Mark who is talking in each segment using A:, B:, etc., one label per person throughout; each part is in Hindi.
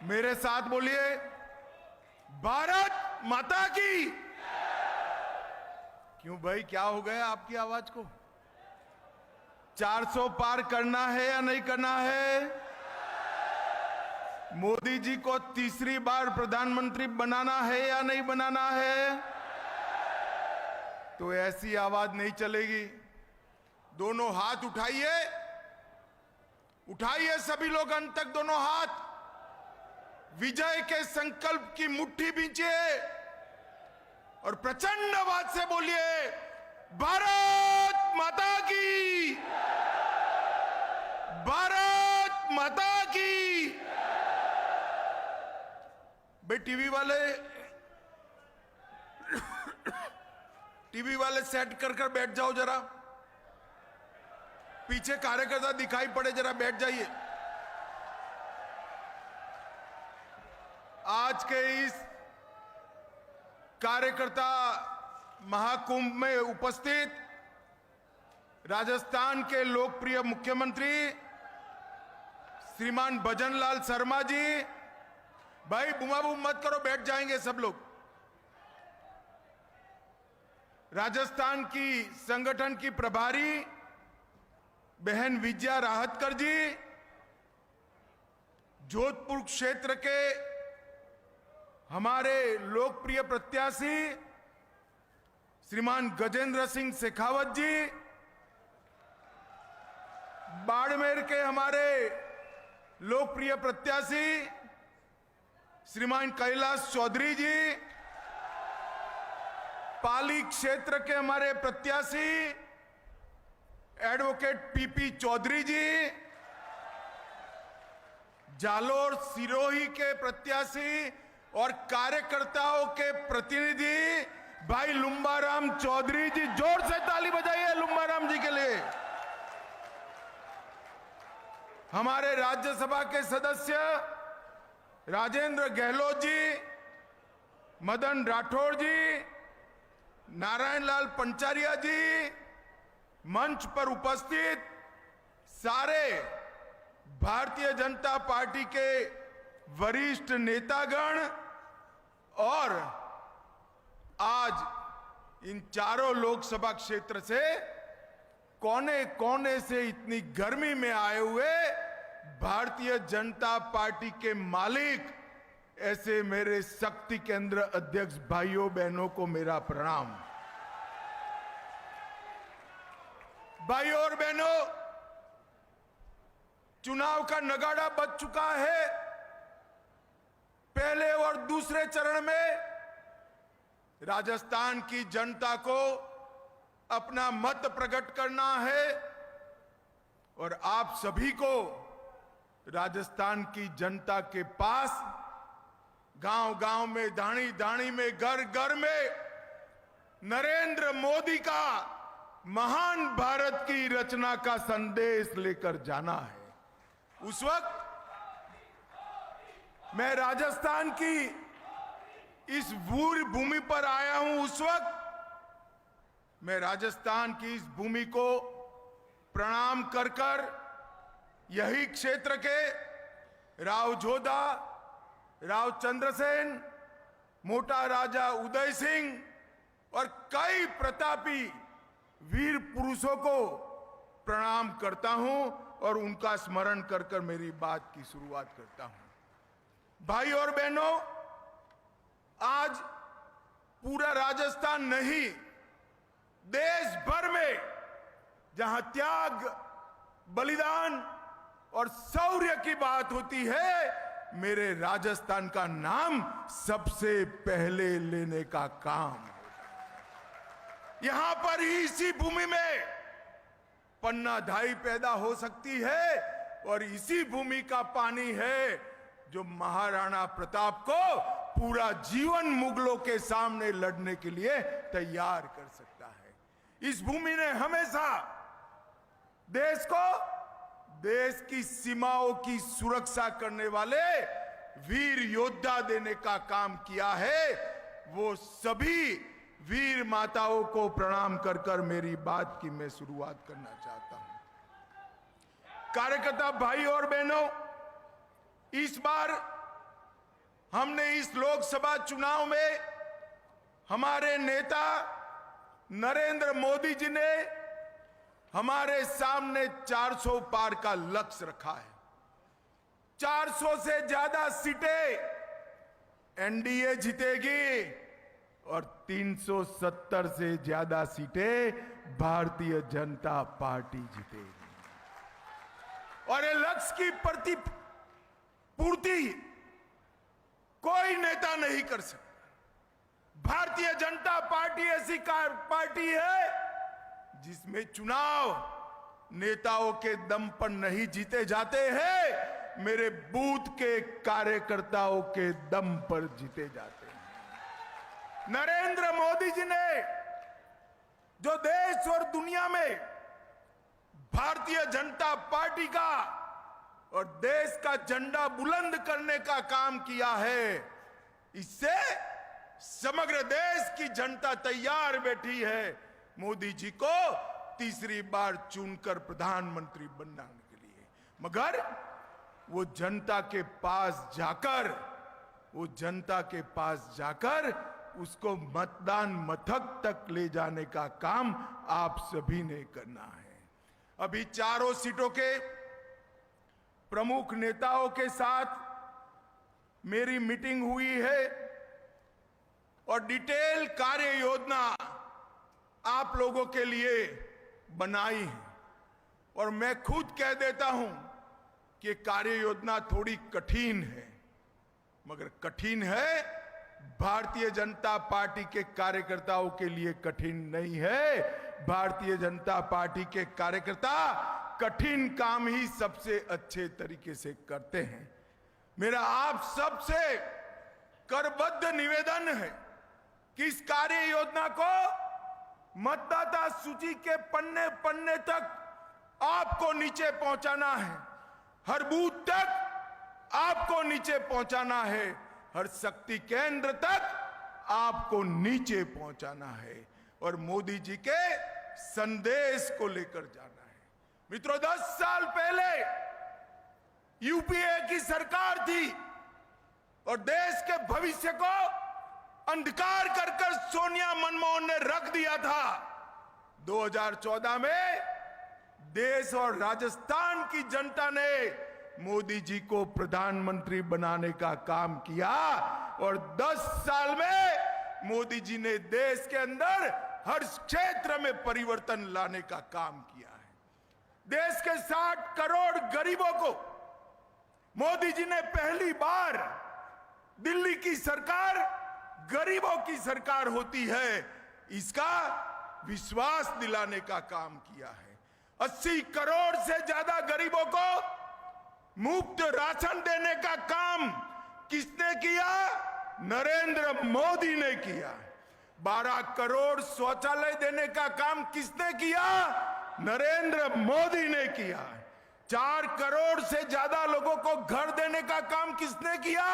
A: मेरे साथ बोलिए, भारत माता की। क्यों भाई, क्या हो गया आपकी आवाज को? 400 पार करना है या नहीं करना है? मोदी जी को तीसरी बार प्रधानमंत्री बनाना है या नहीं बनाना है? तो ऐसी आवाज नहीं चलेगी। दोनों हाथ उठाइए, उठाइए सभी लोग अंत तक दोनों हाथ। विजय के संकल्प की मुट्ठी बींचिए और प्रचंड आवाज से बोलिए, भारत माता की, भारत माता की। भाई टीवी वाले सेट कर बैठ जाओ जरा। पीछे कार्यकर्ता दिखाई पड़े, जरा बैठ जाइए। आज के इस कार्यकर्ता महाकुंभ में उपस्थित राजस्थान के लोकप्रिय मुख्यमंत्री श्रीमान भजनलाल शर्मा जी, भाई बुमाबुम मत करो, बैठ जाएंगे सब लोग। राजस्थान की संगठन की प्रभारी बहन विजया राहतकर जी, जोधपुर क्षेत्र के हमारे लोकप्रिय प्रत्याशी श्रीमान गजेंद्र सिंह शेखावत जी, बाड़मेर के हमारे लोकप्रिय प्रत्याशी श्रीमान कैलाश चौधरी जी, पाली क्षेत्र के हमारे प्रत्याशी एडवोकेट पीपी चौधरी जी, जालोर सिरोही के प्रत्याशी और कार्यकर्ताओं के प्रतिनिधि भाई लुम्बाराम चौधरी जी, जोर से ताली बजाइए लुम्बाराम जी के लिए। हमारे राज्यसभा के सदस्य राजेंद्र गहलोत जी, मदन राठौड़ जी, नारायण लाल पंचारिया जी, मंच पर उपस्थित सारे भारतीय जनता पार्टी के वरिष्ठ नेतागण और आज इन चारों लोकसभा क्षेत्र से कोने कोने से इतनी गर्मी में आए हुए भारतीय जनता पार्टी के मालिक, ऐसे मेरे शक्ति केंद्र अध्यक्ष भाइयों बहनों को मेरा प्रणाम। भाइयों और बहनों, चुनाव का नगाड़ा बज चुका है। पहले और दूसरे चरण में राजस्थान की जनता को अपना मत प्रकट करना है और आप सभी को राजस्थान की जनता के पास गांव-गांव में, दाणी-दाणी में, घर-घर में नरेंद्र मोदी का महान भारत की रचना का संदेश लेकर जाना है। उस वक्त मैं राजस्थान की इस वीर भूमि पर आया हूं। उस वक्त मैं राजस्थान की इस भूमि को प्रणाम कर कर यही क्षेत्र के राव जोधा, राव चंद्रसेन, मोटा राजा उदय सिंह और कई प्रतापी वीर पुरुषों को प्रणाम करता हूं और उनका स्मरण कर कर मेरी बात की शुरुआत करता हूं। भाई और बहनों, आज पूरा राजस्थान नहीं, देश भर में जहां त्याग, बलिदान और शौर्य की बात होती है, मेरे राजस्थान का नाम सबसे पहले लेने का काम। यहां पर ही इसी भूमि में पन्ना धाई पैदा हो सकती है और इसी भूमि का पानी है जो महाराणा प्रताप को पूरा जीवन मुगलों के सामने लड़ने के लिए तैयार कर सकता है। इस भूमि ने हमेशा देश को, देश की सीमाओं की सुरक्षा करने वाले वीर योद्धा देने का काम किया है। वो सभी वीर माताओं को प्रणाम कर कर मेरी बात की मैं शुरुआत करना चाहता हूं। कार्यकर्ता भाई और बहनों, इस बार हमने इस लोकसभा चुनाव में हमारे नेता नरेंद्र मोदी जी ने हमारे सामने 400 पार का लक्ष्य रखा है। 400 से ज्यादा सीटें एनडीए जीतेगी और 370 से ज्यादा सीटें भारतीय जनता पार्टी जीतेगी। और ये लक्ष्य की पूर्ति कोई नेता नहीं कर सकता। भारतीय जनता पार्टी ऐसी पार्टी है जिसमें चुनाव नेताओं के दम पर नहीं जीते जाते हैं, मेरे बूथ के कार्यकर्ताओं के दम पर जीते जाते हैं। नरेंद्र मोदी जी ने जो देश और दुनिया में भारतीय जनता पार्टी का और देश का झंडा बुलंद करने का काम किया है, इससे समग्र देश की जनता तैयार बैठी है मोदी जी को तीसरी बार चुनकर प्रधानमंत्री बनाने के लिए। मगर वो जनता के पास जाकर उसको मतदान मथक तक ले जाने का काम आप सभी ने करना है। अभी चारों सीटों के प्रमुख नेताओं के साथ मेरी मीटिंग हुई है और डिटेल कार्य योजना आप लोगों के लिए बनाई है। और मैं खुद कह देता हूं कि कार्य योजना थोड़ी कठिन है, मगर कठिन है भारतीय जनता पार्टी के कार्यकर्ताओं के लिए कठिन नहीं है। भारतीय जनता पार्टी के कार्यकर्ता कठिन काम ही सबसे अच्छे तरीके से करते हैं। मेरा आप सबसे करबद्ध निवेदन है कि इस कार्य योजना को मतदाता सूची के पन्ने पन्ने तक आपको नीचे पहुंचाना है, हर बूथ तक आपको नीचे पहुंचाना है, हर शक्ति केंद्र तक आपको नीचे पहुंचाना है और मोदी जी के संदेश को लेकर जाना है। मित्रों, 10 साल पहले यूपीए की सरकार थी और देश के भविष्य को अंधकार कर सोनिया मनमोहन ने रख दिया था। 2014 में देश और राजस्थान की जनता ने मोदी जी को प्रधानमंत्री बनाने का काम किया और 10 साल में मोदी जी ने देश के अंदर हर क्षेत्र में परिवर्तन लाने का काम किया है। देश के 60 करोड़ गरीबों को मोदी जी ने पहली बार, दिल्ली की सरकार गरीबों की सरकार होती है, इसका विश्वास दिलाने का काम किया है। 80 करोड़ से ज्यादा गरीबों को मुफ्त राशन देने का काम किसने किया? नरेंद्र मोदी ने किया। 12 करोड़ शौचालय देने का काम किसने किया? नरेंद्र मोदी ने किया। 4 करोड़ से ज्यादा लोगों को घर देने का काम किसने किया?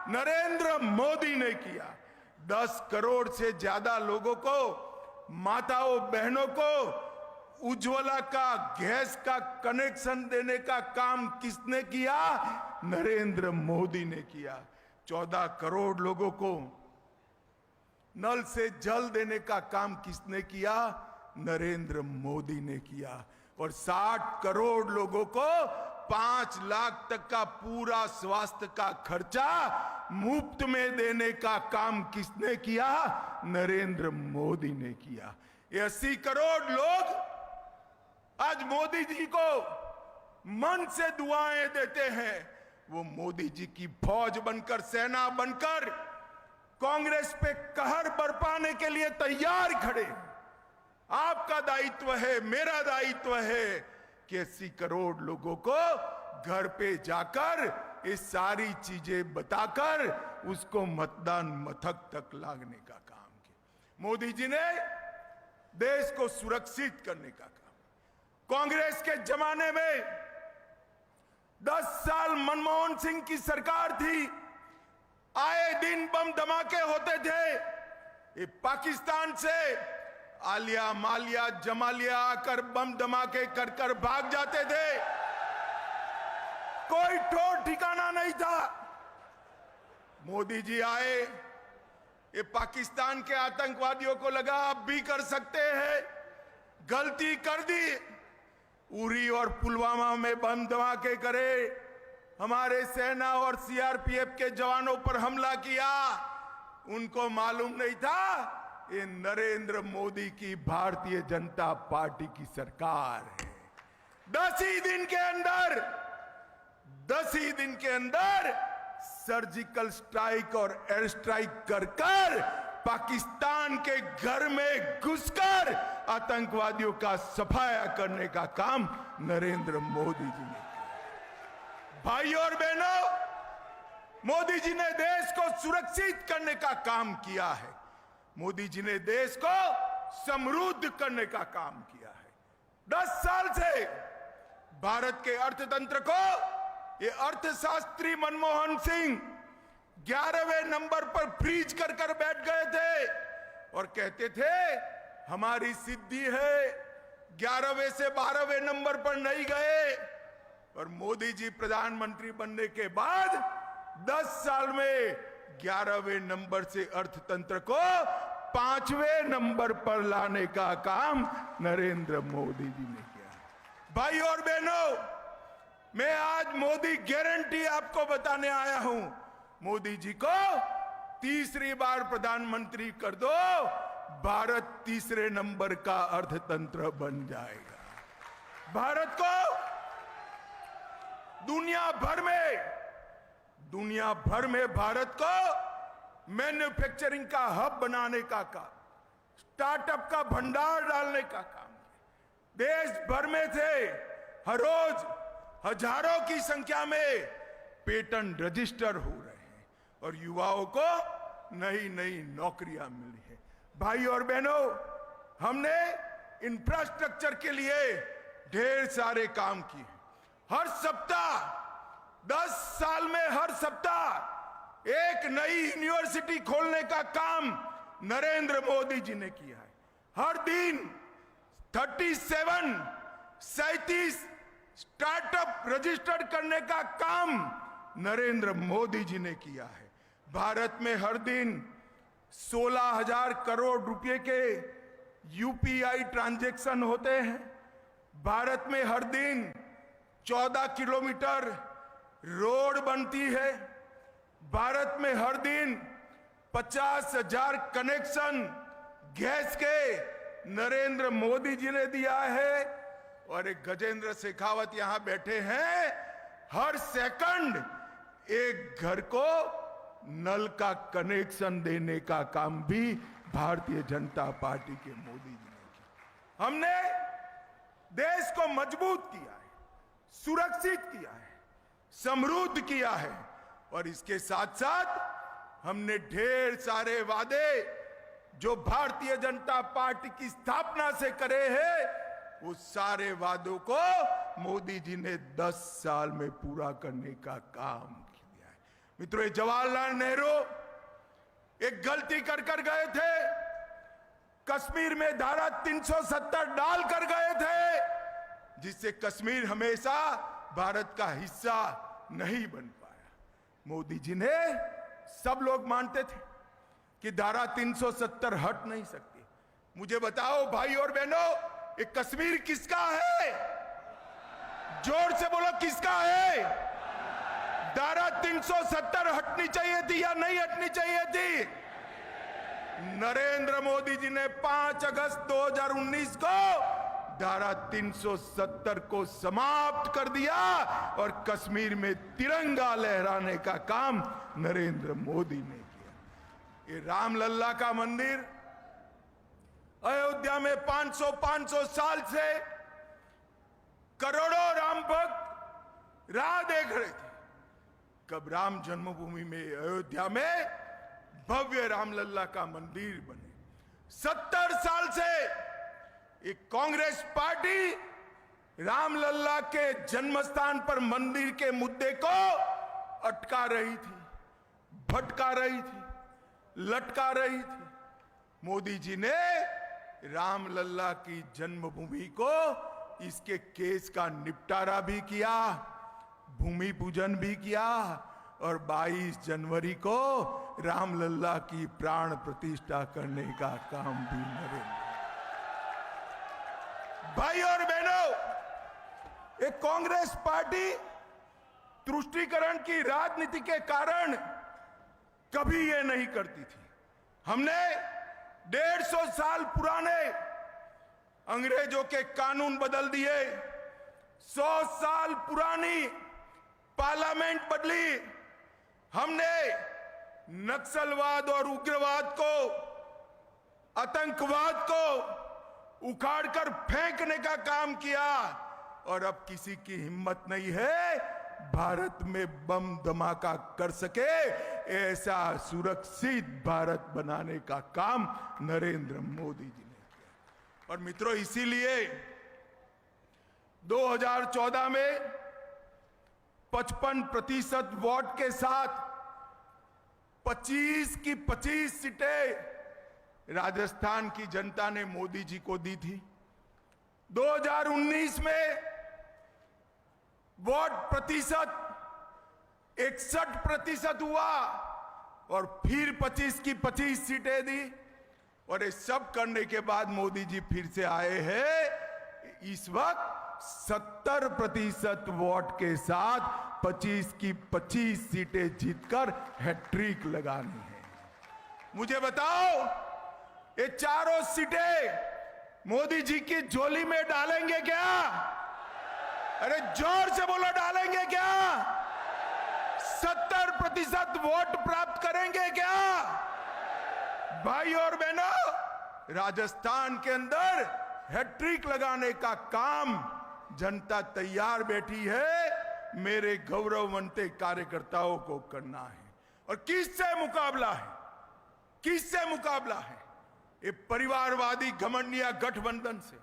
A: नरेंद्र मोदी ने किया। 10 करोड़ से ज्यादा लोगों को, माताओं बहनों को उज्ज्वला का गैस का कनेक्शन देने का काम किसने किया? नरेंद्र मोदी ने किया। 14 करोड़ लोगों को नल से जल देने का काम किसने किया? नरेंद्र मोदी ने किया। और 60 करोड़ लोगों को 5 लाख तक का पूरा स्वास्थ्य का खर्चा मुफ्त में देने का काम किसने किया? नरेंद्र मोदी ने किया। ये 80 करोड़ लोग आज मोदी जी को मन से दुआएं देते हैं। वो मोदी जी की फौज बनकर, सेना बनकर कांग्रेस पे कहर बरपाने के लिए तैयार खड़े। आपका दायित्व है, मेरा दायित्व है कि 80 करोड़ लोगों को घर पे जाकर ये सारी चीजें बताकर उसको मतदान मथक तक लाने का काम किया। मोदी जी ने देश को सुरक्षित करने का काम। कांग्रेस के जमाने में 10 साल मनमोहन सिंह की सरकार थी, आए दिन बम धमाके होते थे। ये पाकिस्तान से आलिया मालिया जमालिया आकर बम धमाके कर कर भाग जाते थे, कोई ठोर ठिकाना नहीं था। मोदी जी आए, ये पाकिस्तान के आतंकवादियों को लगा अब भी कर सकते हैं, गलती कर दी। उरी और पुलवामा में बम धमाके करे, हमारे सेना और सीआरपीएफ के जवानों पर हमला किया। उनको मालूम नहीं था ये नरेंद्र मोदी की भारतीय जनता पार्टी की सरकार है। 10 ही दिन के अंदर सर्जिकल स्ट्राइक और एयर स्ट्राइक कर पाकिस्तान के घर में घुसकर आतंकवादियों का सफाया करने का काम नरेंद्र मोदी जी ने किया। भाइयों और बहनों, मोदी जी ने देश को सुरक्षित करने का काम किया है। मोदी जी ने देश को समृद्ध करने का काम किया है। 10 साल से भारत के अर्थतंत्र को ये अर्थशास्त्री मनमोहन सिंह 11वें नंबर पर फ्रीज कर बैठ गए थे और कहते थे हमारी सिद्धि है, 11वें से 12वें नंबर पर नहीं गए। और मोदी जी प्रधानमंत्री बनने के बाद 10 साल में 11वें नंबर से अर्थतंत्र को 5वें नंबर पर लाने का काम नरेंद्र मोदी जी ने किया। भाई और बहनों, मैं आज मोदी गारंटी आपको बताने आया हूं। मोदी जी को तीसरी बार प्रधानमंत्री कर दो, भारत तीसरे नंबर का अर्थतंत्र बन जाएगा। भारत को दुनिया भर में भारत को मैन्युफैक्चरिंग का हब बनाने का काम, स्टार्टअप का भंडार डालने का काम, देश भर में से हर रोज हजारों की संख्या में पेटेंट रजिस्टर हो रहे हैं और युवाओं को नई नई नौकरियां मिली है। भाई और बहनों, हमने इंफ्रास्ट्रक्चर के लिए ढेर सारे काम किए। हर सप्ताह 10 साल में हर सप्ताह एक नई यूनिवर्सिटी खोलने का काम नरेंद्र मोदी जी ने किया है। हर दिन 37 स्टार्टअप रजिस्टर्ड करने का काम नरेंद्र मोदी जी ने किया है। भारत में हर दिन 16,000 करोड़ रुपए के यूपीआई ट्रांजैक्शन होते हैं। भारत में हर दिन 14 किलोमीटर रोड बनती है। भारत में हर दिन 50,000 कनेक्शन गैस के नरेंद्र मोदी जी ने दिया है। और एक गजेंद्र शेखावत यहां बैठे हैं, हर सेकंड एक घर को नल का कनेक्शन देने का काम भी भारतीय जनता पार्टी के मोदी जी ने किया। हमने देश को मजबूत किया है, सुरक्षित किया है, समृद्ध किया है और इसके साथ साथ हमने ढेर सारे वादे जो भारतीय जनता पार्टी की स्थापना से करे हैं, उस सारे वादों को मोदी जी ने 10 साल में पूरा करने का काम किया है। मित्रों, जवाहरलाल नेहरू एक गलती कर गए थे। कश्मीर में धारा 370 डाल कर गए थे, जिससे कश्मीर हमेशा भारत का हिस्सा नहीं बन पाया। मोदी जी ने, सब लोग मानते थे कि धारा 370 हट नहीं सकती। मुझे बताओ भाई और बहनों, ये कश्मीर किसका है? जोर से बोलो, किसका है? धारा 370 हटनी चाहिए थी या नहीं हटनी चाहिए थी? नरेंद्र मोदी जी ने 5 अगस्त 2019 को धारा 370 को समाप्त कर दिया और कश्मीर में तिरंगा लहराने का काम नरेंद्र मोदी ने किया। ये रामलल्ला का मंदिर अयोध्या में 500 साल से करोड़ों राम भक्त राह देख रहे थे कब राम जन्मभूमि में अयोध्या में भव्य रामलल्ला का मंदिर बने। 70 साल से एक कांग्रेस पार्टी रामलल्ला के जन्मस्थान पर मंदिर के मुद्दे को अटका रही थी, भटका रही थी, लटका रही थी। मोदी जी ने रामलल्ला की जन्मभूमि को, इसके केस का निपटारा भी किया, भूमि पूजन भी किया और 22 जनवरी को रामलला की प्राण प्रतिष्ठा करने का काम भी नरेंद्र। भाई और बहनों, एक कांग्रेस पार्टी तुष्टीकरण की राजनीति के कारण कभी ये नहीं करती थी। हमने 150 साल पुराने अंग्रेजों के कानून बदल दिए, 100 साल पुरानी पार्लियामेंट बदली, हमने नक्सलवाद और उग्रवाद को, आतंकवाद को उखाड़कर फेंकने का काम किया, और अब किसी की हिम्मत नहीं है भारत में बम धमाका कर सके ऐसा सुरक्षित भारत बनाने का काम नरेंद्र मोदी जी ने किया। और मित्रों, इसीलिए 2014 में 55% वोट के साथ 25 की 25 सीटें राजस्थान की जनता ने मोदी जी को दी थी। 2019 में वोट प्रतिशत 61% हुआ और फिर 25 की 25 सीटें दी, और ये सब करने के बाद मोदी जी फिर से आए हैं इस वक्त 70% वोट के साथ 25 की 25 सीटें जीतकर हैट्रिक लगानी है। मुझे बताओ, ये चारों सीटें मोदी जी की झोली में डालेंगे क्या? अरे जोर से बोलो, डालेंगे क्या? 70% वोट प्राप्त करेंगे क्या? भाई और बहनों, राजस्थान के अंदर हैट्रिक लगाने का काम जनता तैयार बैठी है, मेरे गौरववंते कार्यकर्ताओं को करना है। और किससे मुकाबला है? किससे मुकाबला है? ये परिवारवादी घमंडिया गठबंधन से,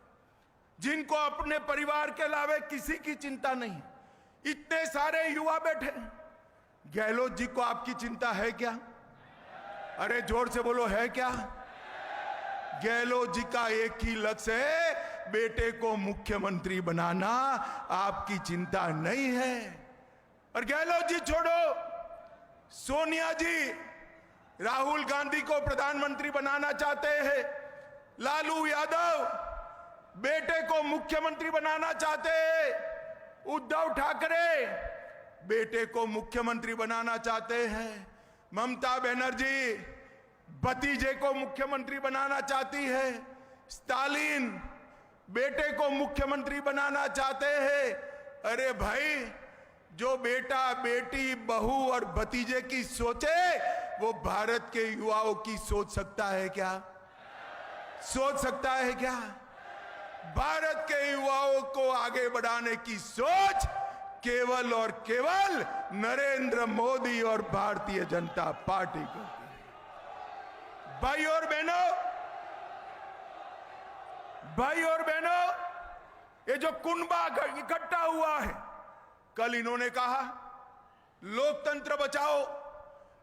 A: जिनको अपने परिवार के अलावे किसी की चिंता नहीं। इतने सारे युवा बैठे, गहलोत जी को आपकी चिंता है क्या? अरे जोर से बोलो, है क्या? गहलोत जी का एक ही लक्ष्य है, बेटे को मुख्यमंत्री बनाना। आपकी चिंता नहीं है। और गहलोत जी छोड़ो, सोनिया जी राहुल गांधी को प्रधानमंत्री बनाना चाहते हैं, लालू यादव बेटे को मुख्यमंत्री बनाना चाहते हैं, उद्धव ठाकरे बेटे को मुख्यमंत्री बनाना चाहते हैं, ममता बनर्जी भतीजे को मुख्यमंत्री बनाना चाहती है, स्टालिन बेटे को मुख्यमंत्री बनाना चाहते हैं। अरे भाई, जो बेटा बेटी बहू और भतीजे की सोचे, वो भारत के युवाओं की सोच सकता है क्या? सोच सकता है क्या? भारत के युवाओं को आगे बढ़ाने की सोच केवल और केवल नरेंद्र मोदी और भारतीय जनता पार्टी करती है। भाई और बहनों, ये जो कुनबा इकट्ठा हुआ है, कल इन्होंने कहा लोकतंत्र बचाओ।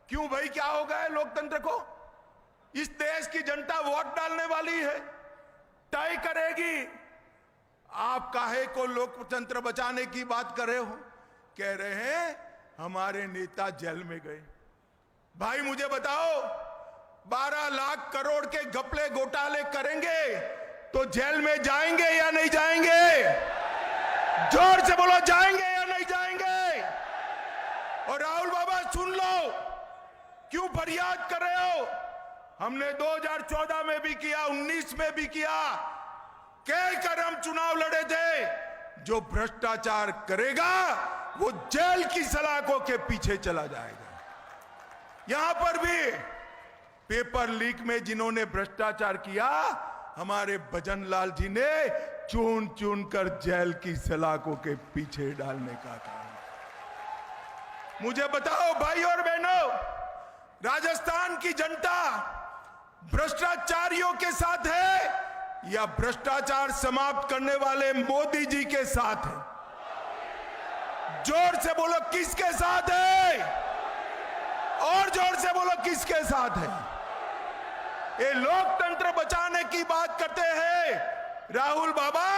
A: क्यों भाई, क्या हो गया है लोकतंत्र को? इस देश की जनता वोट डालने वाली है, तय करेगी। आप काहे को लोकतंत्र बचाने की बात कर रहे हो? कह रहे हैं हमारे नेता जेल में गए। भाई मुझे बताओ, 12 लाख करोड़ के घपले घोटाले करेंगे तो जेल में जाएंगे या नहीं जाएंगे? जोर से बोलो, जाएंगे या नहीं जाएंगे? और राहुल बाबा सुन लो, क्यों फरियाद कर रहे हो? हमने 2014 में भी किया, 19 में भी किया, कहकर हम चुनाव लड़े थे, जो भ्रष्टाचार करेगा वो जेल की सलाखों के पीछे चला जाएगा। यहां पर भी पेपर लीक में जिन्होंने भ्रष्टाचार किया, हमारे भजन लाल जी ने चुन चुन कर जेल की सलाखों के पीछे डालने का काम। मुझे बताओ भाई और बहनों, राजस्थान की जनता भ्रष्टाचारियों के साथ है या भ्रष्टाचार समाप्त करने वाले मोदी जी के साथ है? जोर से बोलो, किसके साथ है? और जोर से बोलो, किसके साथ है? ये लोकतंत्र बचाने की बात करते हैं। राहुल बाबा,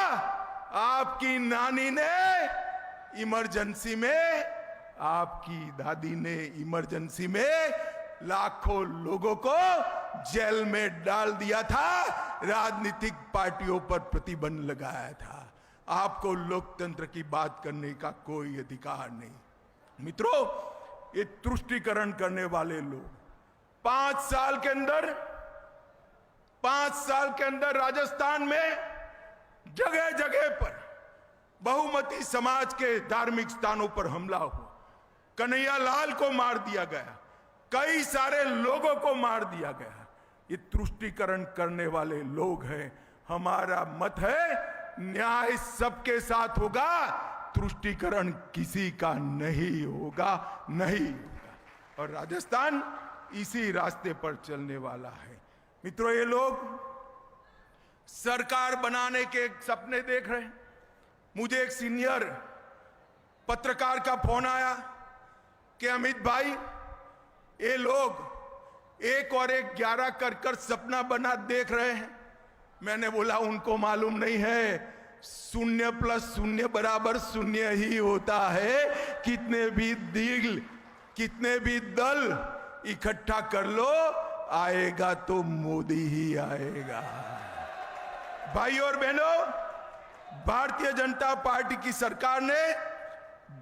A: आपकी नानी ने इमरजेंसी में आपकी दादी ने इमरजेंसी में लाखों लोगों को जेल में डाल दिया था, राजनीतिक पार्टियों पर प्रतिबंध लगाया था। आपको लोकतंत्र की बात करने का कोई अधिकार नहीं। मित्रों, ये तुष्टीकरण करने वाले लोग 5 साल के अंदर राजस्थान में जगह जगह पर बहुमती समाज के धार्मिक स्थानों पर हमला हुआ, कन्हैया लाल को मार दिया गया, कई सारे लोगों को मार दिया गया। ये तुष्टीकरण करने वाले लोग हैं। हमारा मत है न्याय सबके साथ होगा, तुष्टीकरण किसी का नहीं होगा। और राजस्थान इसी रास्ते पर चलने वाला है। मित्रों, ये लोग सरकार बनाने के सपने देख रहे हैं। मुझे एक सीनियर पत्रकार का फोन आया कि अमित भाई, ये लोग 1 और 1 11 कर सपना बना देख रहे हैं। मैंने बोला उनको मालूम नहीं है 0 + 0 = 0 ही होता है। कितने भी दल इकट्ठा कर लो, आएगा तो मोदी ही आएगा। भाई और बहनों, भारतीय जनता पार्टी की सरकार ने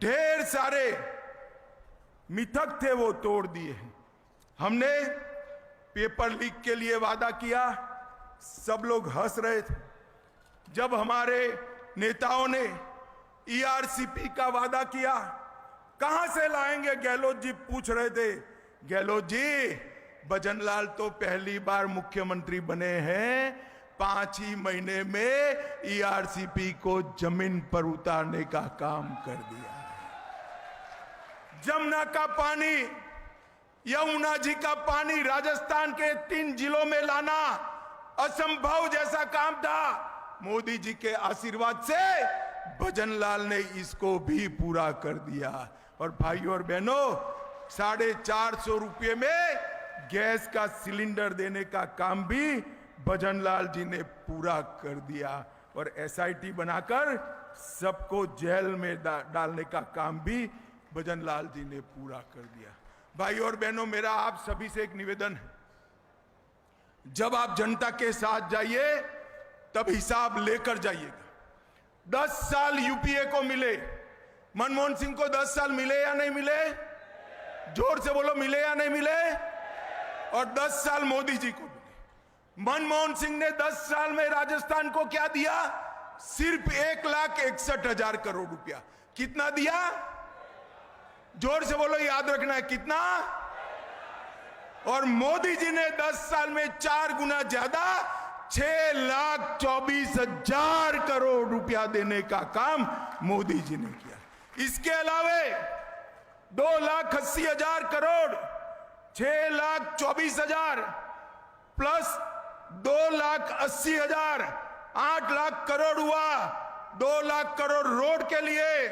A: ढेर सारे मिथक थे वो तोड़ दिए हैं। हमने पेपर लीक के लिए वादा किया, सब लोग हंस रहे थे। जब हमारे नेताओं ने ईआरसीपी का वादा किया, कहां से लाएंगे, गहलोत जी पूछ रहे थे। गहलोत जी, भजनलाल तो पहली बार मुख्यमंत्री बने हैं, 5 ही महीने में ईआरसीपी को जमीन पर उतारने का काम कर दिया। जमुना का पानी, यमुना जी का पानी राजस्थान के 3 जिलों में लाना असंभव जैसा काम था। मोदी जी के आशीर्वाद से भजनलाल ने इसको भी पूरा कर दिया। और भाइयों और बहनों, 450 रुपये में गैस का सिलेंडर देने का काम भी भजनलाल जी ने पूरा कर दिया। और एसआईटी बनाकर सबको जेल में डालने का काम भी भजनलाल जी ने पूरा कर दिया। भाई और बहनों, मेरा आप सभी से एक निवेदन है, जब आप जनता के साथ जाइए तब हिसाब लेकर जाइएगा। 10 साल यूपीए को मिले, मनमोहन सिंह को 10 साल मिले या नहीं मिले? जोर से बोलो, मिले या नहीं मिले? और 10 साल मोदी जी को मिले। मनमोहन सिंह ने 10 साल में राजस्थान को क्या दिया? सिर्फ 1,61,000 करोड़ रुपया। कितना दिया? जोर से बोलो, याद रखना है, कितना? और मोदी जी ने 10 साल में 4 गुना ज्यादा 6,24,000 करोड़ रुपया देने का काम मोदी जी ने किया। इसके अलावे 2,80,000 करोड़, 6,24,000 प्लस 2,80,000, 8 लाख करोड़ हुआ। 2 लाख करोड़ रोड के लिए,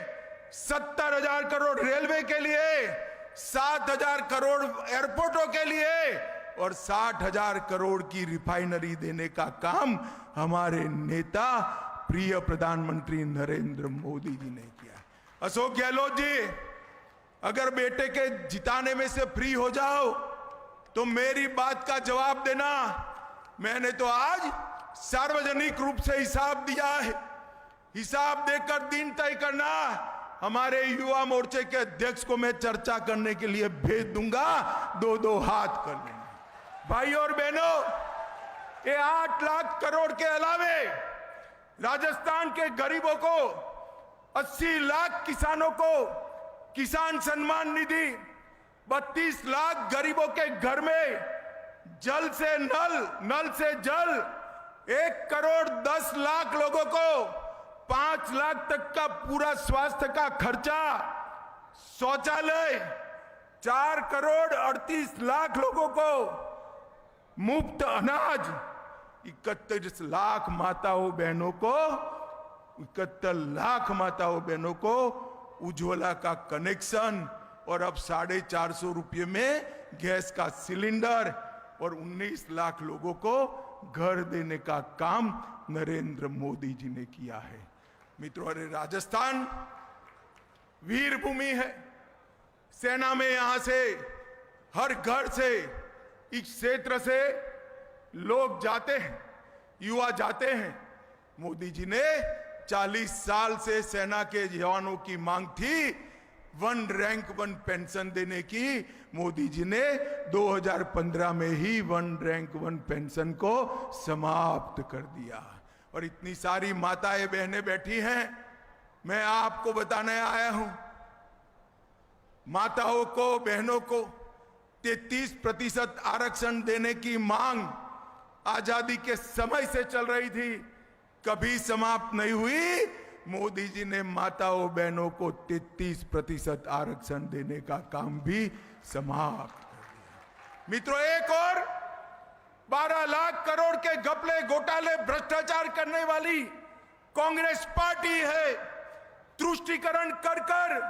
A: 70,000 करोड़ रेलवे के लिए, 7,000 करोड़ एयरपोर्टों के लिए और 60,000 करोड़ की रिफाइनरी देने का काम हमारे नेता प्रिय प्रधानमंत्री नरेंद्र मोदी जी ने किया। अशोक गहलोत जी, अगर बेटे के जिताने में से फ्री हो जाओ तो मेरी बात का जवाब देना। मैंने तो आज सार्वजनिक रूप से हिसाब दिया है, हिसाब देकर दिन तय करना। हमारे युवा मोर्चे के अध्यक्ष को मैं चर्चा करने के लिए भेज दूंगा, 2-2 हाथ कर लेंगे। भाई और बहनों, ये 8 लाख करोड़ के अलावे राजस्थान के गरीबों को, 80 लाख किसानों को किसान सम्मान निधि, 32 लाख गरीबों के घर में जल से नल, नल से जल, 1,10,00,000 लोगों को 5 लाख तक का पूरा स्वास्थ्य का खर्चा, शौचालय, 4,38,00,000 लोगों को मुफ्त अनाज, 31 लाख माताओं बहनों को, 71 लाख माताओं बहनों को उज्ज्वला का कनेक्शन और अब 450 रुपये में गैस का सिलेंडर और 19 लाख लोगों को घर देने का काम नरेंद्र मोदी जी ने किया है। मित्रों, अरे राजस्थान वीर भूमि है। सेना में यहां से हर घर से इस क्षेत्र से लोग जाते हैं, युवा जाते हैं। मोदी जी ने 40 साल से सेना के जवानों की मांग थी 1 रैंक 1 पेंशन देने की। मोदी जी ने 2015 में ही 1 रैंक 1 पेंशन को समाप्त कर दिया। और इतनी सारी माताएं बहनें बैठी हैं, मैं आपको बताने आया हूं, माताओं को, बहनों को 33% आरक्षण देने की मांग आजादी के समय से चल रही थी, कभी समाप्त नहीं हुई। मोदी जी ने माताओं बहनों को 33% आरक्षण देने का काम भी समाप्त कर दिया। मित्रों, एक और 12 लाख करोड़ के घपले, घोटाले, भ्रष्टाचार करने वाली कांग्रेस पार्टी है। तुष्टीकरण कर कर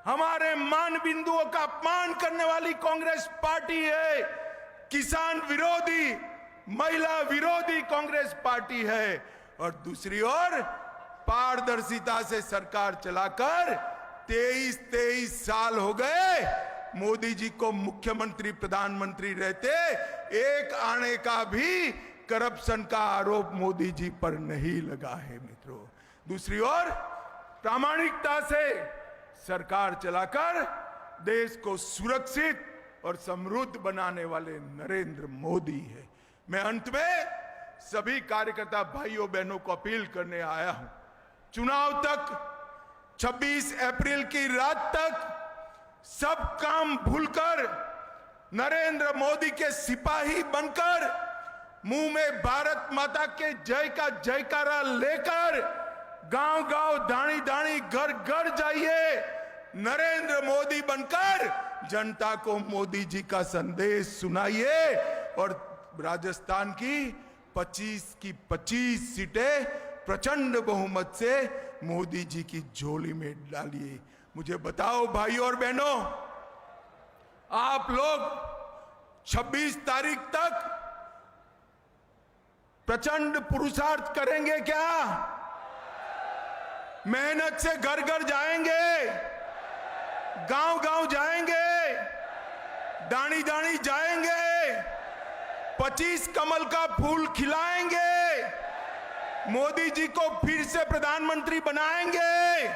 A: हमारे मान बिंदुओं का अपमान करने वाली कांग्रेस पार्टी है। किसान विरोधी, महिला विरोधी कांग्रेस पार्टी है। और दूसरी ओर पारदर्शिता से सरकार चलाकर 23 साल हो गए। मोदी जी को मुख्यमंत्री, प्रधानमंत्री रहते एक आने का भी करप्शन का आरोप मोदी जी पर नहीं लगा है। मित्रों, दूसरी ओर प्रामाणिकता से सरकार चलाकर देश को सुरक्षित और समृद्ध बनाने वाले नरेंद्र मोदी है। मैं अंत में सभी कार्यकर्ता भाइयों बहनों को अपील करने आया हूं, चुनाव तक 26 अप्रैल की रात तक सब काम भूलकर नरेंद्र मोदी के सिपाही बनकर मुंह में भारत माता के जय का जयकारा लेकर गांव गांव, दानी दानी, घर घर जाइए। नरेंद्र मोदी बनकर जनता को मोदी जी का संदेश सुनाइए और राजस्थान की 25 की 25 सीटें प्रचंड बहुमत से मोदी जी की झोली में डालिए। मुझे बताओ भाइयों और बहनों, आप लोग 26 तारीख तक प्रचंड पुरुषार्थ करेंगे क्या? मेहनत से घर घर जाएंगे, गांव गांव जाएंगे, दानी दानी जाएंगे, 25 कमल का फूल खिलाएंगे, मोदी जी को फिर से प्रधानमंत्री बनाएंगे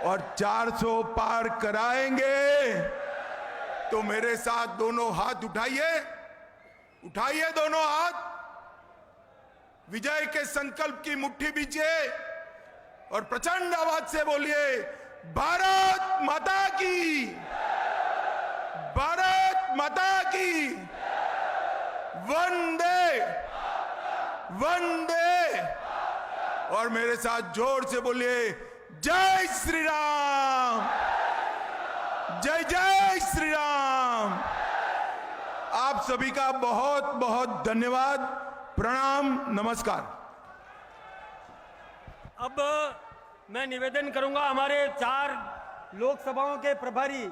A: और 400 पार कराएंगे। तो मेरे साथ दोनों हाथ उठाइए, उठाइए दोनों हाथ, विजय के संकल्प की मुट्ठी बीजिए और प्रचंड आवाज से बोलिए, भारत माता की, भारत माता की, वंदे वंदे। और मेरे साथ जोर से बोलिए, जय श्री राम, जय जय श्री राम। आप सभी का बहुत बहुत धन्यवाद, प्रणाम, नमस्कार।
B: अब मैं निवेदन करूंगा हमारे 4 लोकसभाओं के प्रभारी